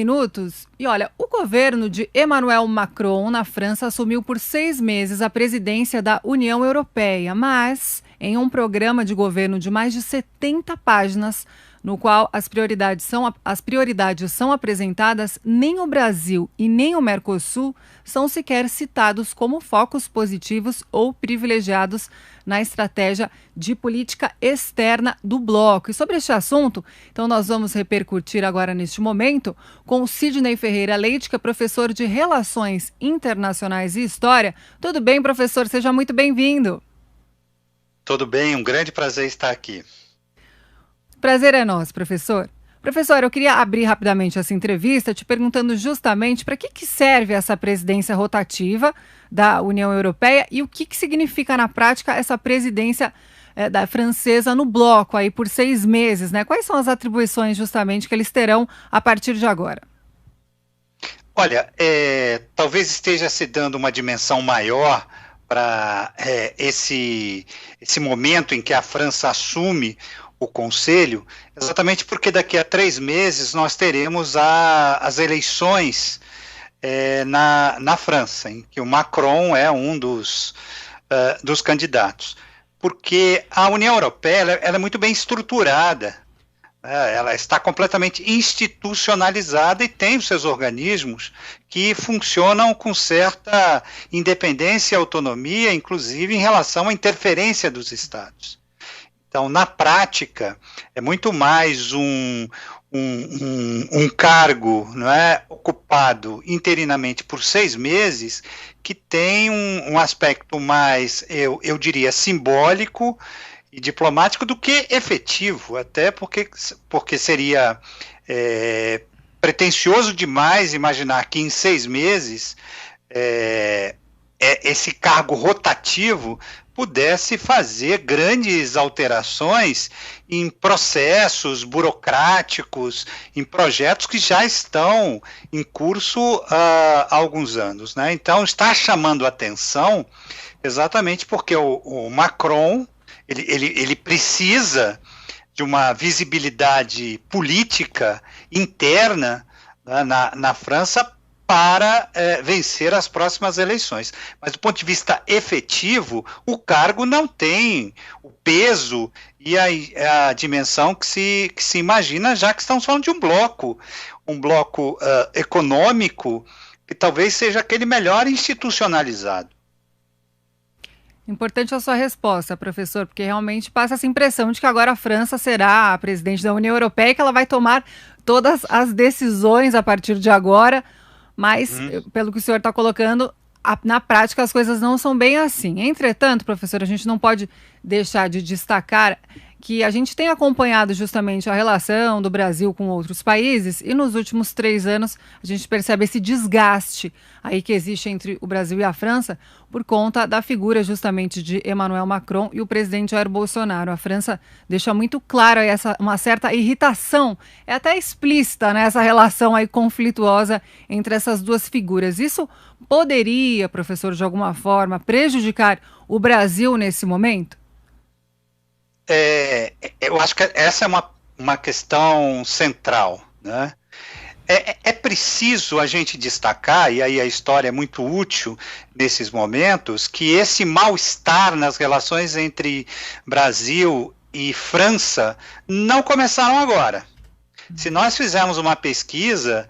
Minutos. E olha, o governo de Emmanuel Macron na França assumiu por 6 meses a presidência da União Europeia, mas em um programa de governo de mais de 70 páginas, no qual as prioridades são apresentadas, nem o Brasil e nem o Mercosul são sequer citados como focos positivos ou privilegiados na estratégia de política externa do bloco. E sobre este assunto, então nós vamos repercutir agora neste momento com o Sidney Ferreira Leite, que é professor de Relações Internacionais e História. Tudo bem, professor? Seja muito bem-vindo. Tudo bem, um grande prazer estar aqui. Prazer é nosso, professor. Professor, eu queria abrir rapidamente essa entrevista te perguntando justamente para que serve essa presidência rotativa da União Europeia e o que significa na prática essa presidência da francesa no bloco aí por 6 meses, né? Quais são as atribuições justamente que eles terão a partir de agora? Olha, talvez esteja se dando uma dimensão maior para esse momento em que a França assume o Conselho, exatamente porque daqui a 3 meses nós teremos as eleições na França, em que o Macron é um dos candidatos. Porque a União Europeia ela é muito bem estruturada, ela está completamente institucionalizada e tem os seus organismos que funcionam com certa independência e autonomia, inclusive em relação à interferência dos Estados. Então, na prática, é muito mais um cargo, não é, ocupado interinamente por 6 meses, que tem um aspecto mais, eu diria, simbólico e diplomático do que efetivo, até porque seria pretensioso demais imaginar que em 6 meses esse cargo rotativo pudesse fazer grandes alterações em processos burocráticos, em projetos que já estão em curso há alguns anos, né? Então está chamando atenção exatamente porque o Macron ele precisa de uma visibilidade política interna, né, na França para vencer as próximas eleições. Mas do ponto de vista efetivo, o cargo não tem o peso e a dimensão que se imagina, já que estamos falando de um bloco econômico que talvez seja aquele melhor institucionalizado. Importante a sua resposta, professor, porque realmente passa essa impressão de que agora a França será a presidente da União Europeia e que ela vai tomar todas as decisões a partir de agora. Mas, pelo que o senhor está colocando, na prática as coisas não são bem assim. Entretanto, professor, a gente não pode deixar de destacar que a gente tem acompanhado justamente a relação do Brasil com outros países e nos últimos 3 anos a gente percebe esse desgaste aí que existe entre o Brasil e a França por conta da figura justamente de Emmanuel Macron e o presidente Jair Bolsonaro. A França deixa muito claro aí uma certa irritação, é até explícita, né, essa relação aí conflituosa entre essas duas figuras. Isso poderia, professor, de alguma forma prejudicar o Brasil nesse momento? Eu acho que essa é uma questão central, né? É preciso a gente destacar, e aí a história é muito útil nesses momentos, que esse mal-estar nas relações entre Brasil e França não começaram agora. Se nós fizermos uma pesquisa,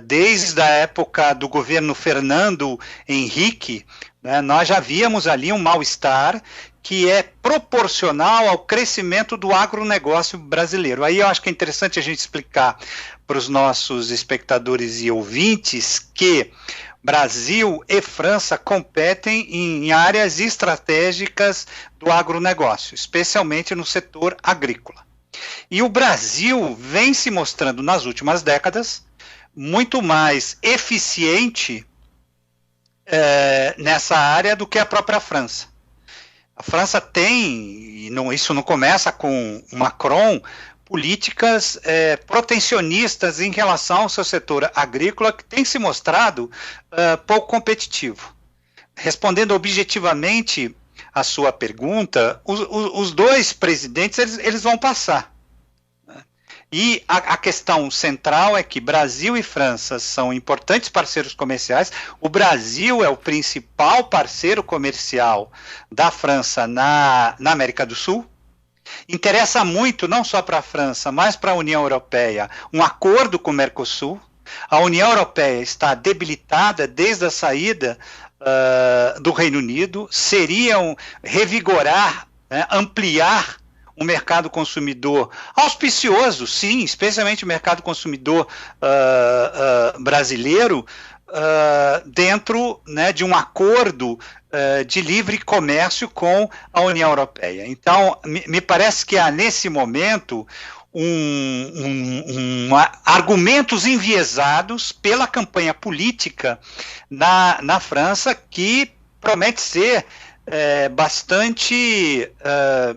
desde a época do governo Fernando Henrique, né, nós já víamos ali um mal-estar que é proporcional ao crescimento do agronegócio brasileiro. Aí eu acho que é interessante a gente explicar para os nossos espectadores e ouvintes que Brasil e França competem em áreas estratégicas do agronegócio, especialmente no setor agrícola. E o Brasil vem se mostrando nas últimas décadas muito mais eficiente nessa área do que a própria França. A França tem, e isso não começa com Macron, políticas protecionistas em relação ao seu setor agrícola que tem se mostrado pouco competitivo. Respondendo objetivamente a sua pergunta, os dois presidentes eles vão passar. E a questão central é que Brasil e França são importantes parceiros comerciais. O Brasil é o principal parceiro comercial da França na América do Sul. Interessa muito, não só para a França, mas para a União Europeia, um acordo com o Mercosul. A União Europeia está debilitada desde a saída do Reino Unido, seriam revigorar, né, ampliar o mercado consumidor auspicioso, sim, especialmente o mercado consumidor brasileiro, dentro, né, de um acordo de livre comércio com a União Europeia. Então, me parece que há, nesse momento, argumentos enviesados pela campanha política na França, que promete ser bastante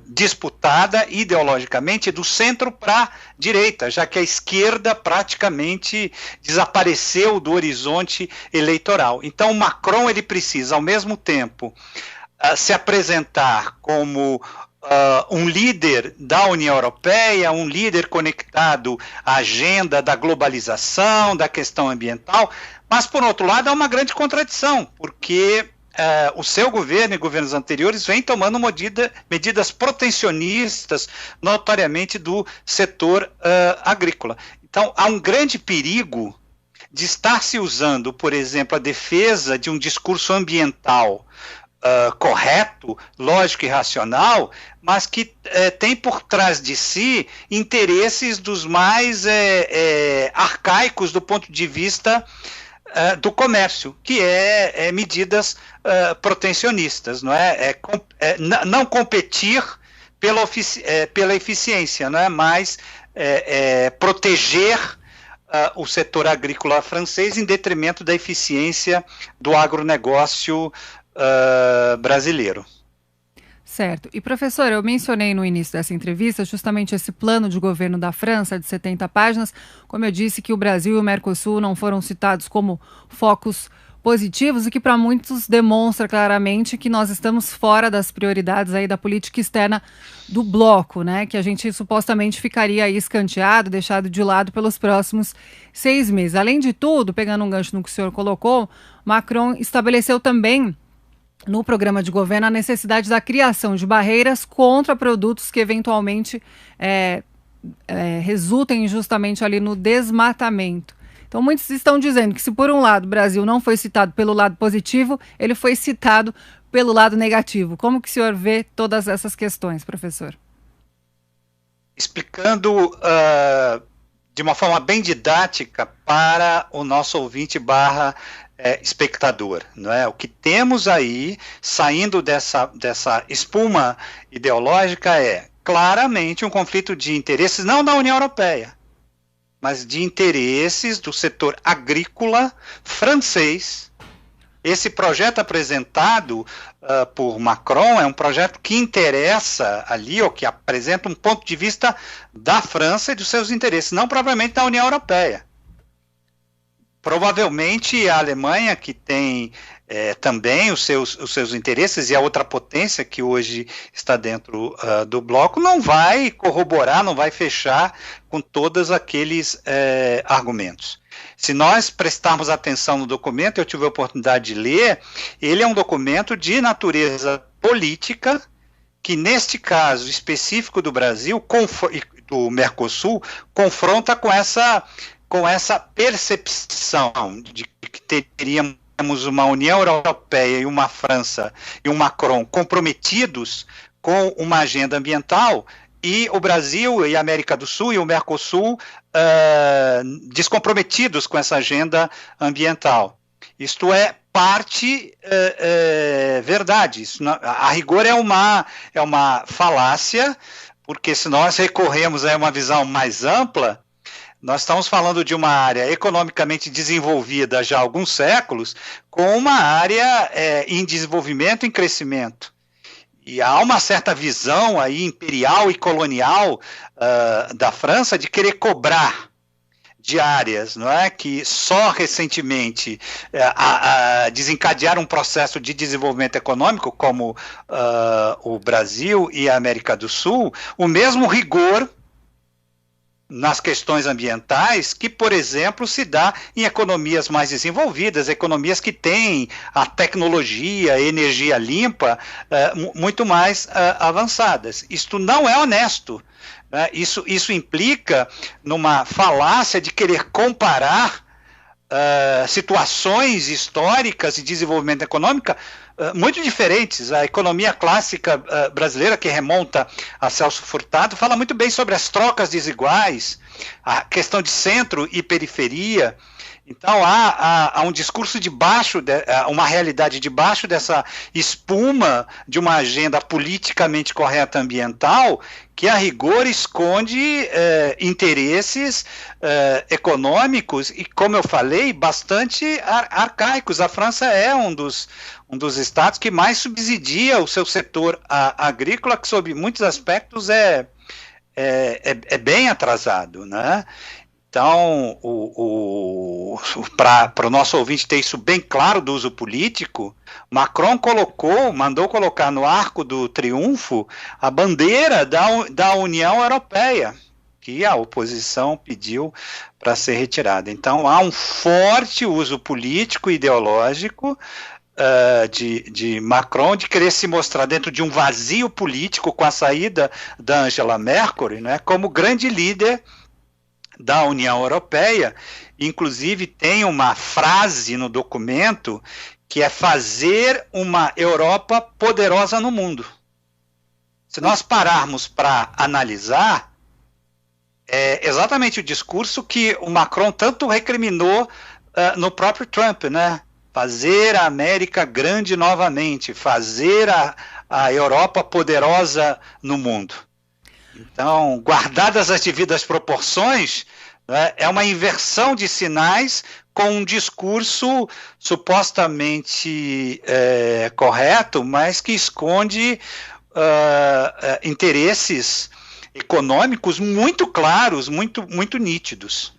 disputada ideologicamente do centro para a direita, já que a esquerda praticamente desapareceu do horizonte eleitoral. Então, o Macron ele precisa, ao mesmo tempo, se apresentar como um líder da União Europeia, um líder conectado à agenda da globalização, da questão ambiental, mas, por outro lado, há uma grande contradição, porque o seu governo e governos anteriores vêm tomando medidas protecionistas, notoriamente do setor agrícola. Então, há um grande perigo de estar se usando, por exemplo, a defesa de um discurso ambiental correto, lógico e racional, mas que tem por trás de si interesses dos mais arcaicos do ponto de vista do comércio, que é medidas protecionistas, não é? Não competir pela eficiência, não é? Mas proteger o setor agrícola francês em detrimento da eficiência do agronegócio brasileiro. Certo. E, professor, eu mencionei no início dessa entrevista justamente esse plano de governo da França de 70 páginas. Como eu disse, que o Brasil e o Mercosul não foram citados como focos positivos e que para muitos demonstra claramente que nós estamos fora das prioridades aí da política externa do bloco, né? Que a gente supostamente ficaria aí escanteado, deixado de lado pelos próximos 6 meses. Além de tudo, pegando um gancho no que o senhor colocou, Macron estabeleceu também no programa de governo a necessidade da criação de barreiras contra produtos que eventualmente resultem justamente ali no desmatamento. Então muitos estão dizendo que se por um lado o Brasil não foi citado pelo lado positivo, ele foi citado pelo lado negativo. Como que o senhor vê todas essas questões, professor? Explicando de uma forma bem didática para o nosso ouvinte espectador, não é? O que temos aí, saindo dessa espuma ideológica, é claramente um conflito de interesses, não da União Europeia, mas de interesses do setor agrícola francês. Esse projeto apresentado por Macron é um projeto que interessa ali, ou que apresenta um ponto de vista da França e dos seus interesses, não propriamente da União Europeia. Provavelmente a Alemanha, que tem também os seus interesses, e a outra potência que hoje está dentro do bloco, não vai corroborar, não vai fechar com todos aqueles argumentos. Se nós prestarmos atenção no documento, eu tive a oportunidade de ler, ele é um documento de natureza política, que neste caso específico do Brasil, do Mercosul, confronta com essa percepção de que teríamos uma União Europeia e uma França e um Macron comprometidos com uma agenda ambiental, e o Brasil e a América do Sul e o Mercosul descomprometidos com essa agenda ambiental. Isto é parte verdade. Isso, a rigor é uma falácia, porque se nós recorremos a uma visão mais ampla, nós estamos falando de uma área economicamente desenvolvida já há alguns séculos, com uma área em desenvolvimento, em crescimento. E há uma certa visão aí imperial e colonial da França de querer cobrar de áreas, não é, que só recentemente desencadearam um processo de desenvolvimento econômico, como o Brasil e a América do Sul, o mesmo rigor nas questões ambientais que, por exemplo, se dá em economias mais desenvolvidas, economias que têm a tecnologia, a energia limpa muito mais avançadas. Isto não é honesto. Né? Isso implica numa falácia de querer comparar situações históricas de desenvolvimento econômico muito diferentes. A economia clássica brasileira, que remonta a Celso Furtado, fala muito bem sobre as trocas desiguais, a questão de centro e periferia. Então há um discurso debaixo, uma realidade debaixo dessa espuma de uma agenda politicamente correta ambiental que a rigor esconde interesses econômicos e, como eu falei, bastante arcaicos. A França é um dos estados que mais subsidia o seu setor agrícola, que sob muitos aspectos é bem atrasado, né? Então, para o nosso ouvinte ter isso bem claro do uso político, Macron mandou colocar no Arco do Triunfo a bandeira da União Europeia, que a oposição pediu para ser retirada. Então, há um forte uso político e ideológico de Macron, de querer se mostrar dentro de um vazio político com a saída da Angela Merkel, né, como grande líder da União Europeia. Inclusive tem uma frase no documento que é fazer uma Europa poderosa no mundo. Se nós pararmos para analisar, é exatamente o discurso que o Macron tanto recriminou no próprio Trump, né? Fazer a América grande novamente, fazer a Europa poderosa no mundo. Então, guardadas as devidas proporções, né, é uma inversão de sinais com um discurso supostamente correto, mas que esconde interesses econômicos muito claros, muito nítidos.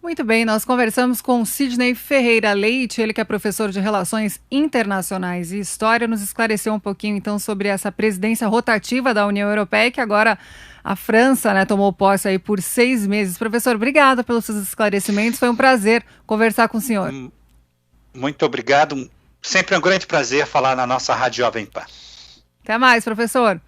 Muito bem, nós conversamos com Sidney Ferreira Leite, ele que é professor de Relações Internacionais e História, nos esclareceu um pouquinho então sobre essa presidência rotativa da União Europeia, que agora a França, né, tomou posse aí por 6 meses. Professor, obrigada pelos seus esclarecimentos, foi um prazer conversar com o senhor. Muito obrigado, sempre um grande prazer falar na nossa Rádio Jovem Pan. Até mais, professor.